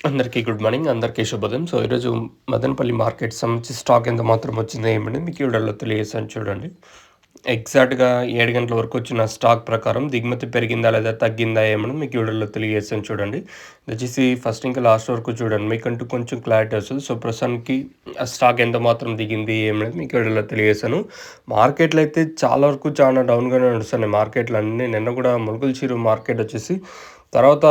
అందరికీ good morning. అందరికీ శుభోదయం. ఈరోజు మదనపల్లి మార్కెట్ సంబంధించి స్టాక్ ఎంత మాత్రం వచ్చిందో ఏమని మీకు ఈ వీడియోలో తెలియజేశాను చూడండి. ఎగ్జాక్ట్‌గా 7 గంటల వరకు వచ్చిన స్టాక్ ప్రకారం దిగుమతి పెరిగిందా లేదా తగ్గిందా ఏమని మీకు ఈ వీడియోలో తెలియజేశాను చూడండి. దయచేసి ఫస్ట్ ఇంకా లాస్ట్ వరకు చూడండి. మీకంటూ కొంచెం క్లారిటీ వస్తది. ప్రస్తుతానికి ఆ స్టాక్ ఎంత మాత్రం దిగింది ఏమనేది మీకు ఈ వీడియోలో తెలియజేశాను. మార్కెట్‌లో అయితే చాలా వరకు చాలా డౌన్‌గానే నడుస్తున్నాయి మార్కెట్‌లన్నీ. నిన్న కూడా ములుకుల మార్కెట్ వచ్చేసి తర్వాత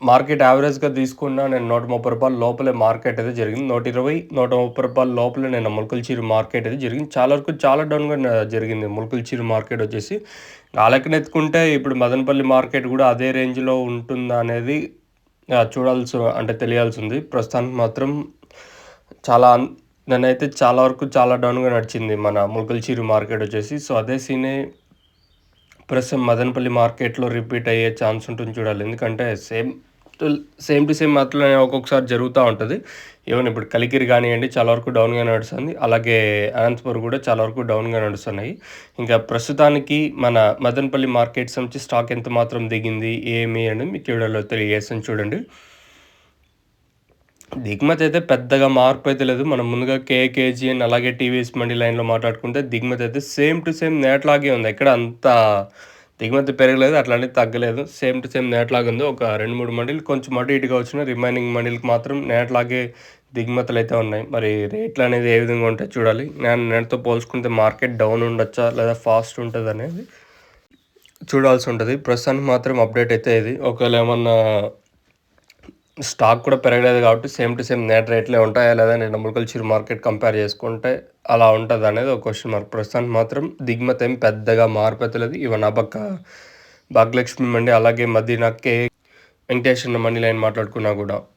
మార్కెట్ యావరేజ్‌గా తీసుకున్న నేను రూ. 130 లోపలే మార్కెట్ అయితే జరిగింది. 120, రూ. 130 లోపలే నేను మొలకల్చీరు మార్కెట్ అయితే జరిగింది. చాలా వరకు చాలా డౌన్‌గా జరిగింది మొలకల్చీరు మార్కెట్ వచ్చేసి. ఆ లెక్కన ఎత్తుకుంటే ఇప్పుడు మదనపల్లి మార్కెట్ కూడా అదే రేంజ్‌లో ఉంటుందా అనేది అంటే తెలియాల్సింది. ప్రస్తుతానికి మాత్రం చాలా నన్నైతే చాలా వరకు చాలా డౌన్‌గా నడిచింది మన మొలకల్చీరు మార్కెట్ వచ్చేసి. అదే సీనే ప్రస్తుతం మదనపల్లి మార్కెట్‌లో రిపీట్ అయ్యే ఛాన్స్ ఉంటుంది చూడాలి. ఎందుకంటే సేమ్ టు సేమ్ అట్లనే ఒక్కొక్కసారి జరుగుతా ఉంటది. ఈవెన్ ఇప్పుడు కలికిరి గానియండి చాలా వరకు డౌన్‌గా నడుస్తుంది. అలాగే అనంతపురం కూడా చాలా వరకు డౌన్‌గా నడుస్తున్నాయి. ఇంకా ప్రస్తుతానికి మన మదనపల్లి మార్కెట్ సంబంధించి స్టాక్ ఎంత మాత్రం దిగింది, ఏమి అని మీకు ఈ వీడియోలో తెలియజేస్తాను చూడండి. దిగుమతి అయితే పెద్దగా మార్పు అయితే లేదు. మనం ముందుగా కేజీఎన్ అలాగే టీవీఎస్ మండి లైన్‌లో మాట్లాడుకుంటే దిగుమతి అయితే సేమ్ టు సేమ్ నేట్లాగే ఉంది. ఎక్కడ అంత దిగుమతి పెరగలేదు. అట్లని తగ్గలేదు. సేమ్ టు సేమ్ నేట్లాగే ఉంది. ఒక 2, 3 మండీలు కొంచెం అటు ఇటుగా వచ్చిన రిమైనింగ్ మండీలకి మాత్రం నేట్లాగే దిగుమతులైతే ఉన్నాయి. మరి రేట్లనేది ఏ విధంగా ఉంటాయో చూడాలి. నేటితో పోల్చుకుంటే మార్కెట్ డౌన్ ఉండొచ్చా? లేదా ఫాస్ట్ ఉంటదనేది చూడాల్సి ఉంటది. ప్రస్తుతానికి మాత్రం అప్డేట్ అయితే ఇది. ఒకవేళ ఏమన్నా స్టాక్ కూడా పెరగలేదు కాబట్టి సేమ్ టు సేమ్ నేట్ రేట్లే ఉంటాయా లేదా నిన్న ములకల్చూరు మార్కెట్ కంపేర్ చేసుకుంటే అలా ఉంటదనేది ఒక క్వెషన్ మార్క్. ప్రస్తుతానికి మాత్రం దిగుమతి ఏం పెద్దగా మార్పు అయితే లేదు. ఈవెన్ ఆ పక్క భాగ్యలక్ష్మి మండి అలాగే మదీనా వెంకటేశ్వర మండి లైన్ మాట్లాడుకున్నా కూడా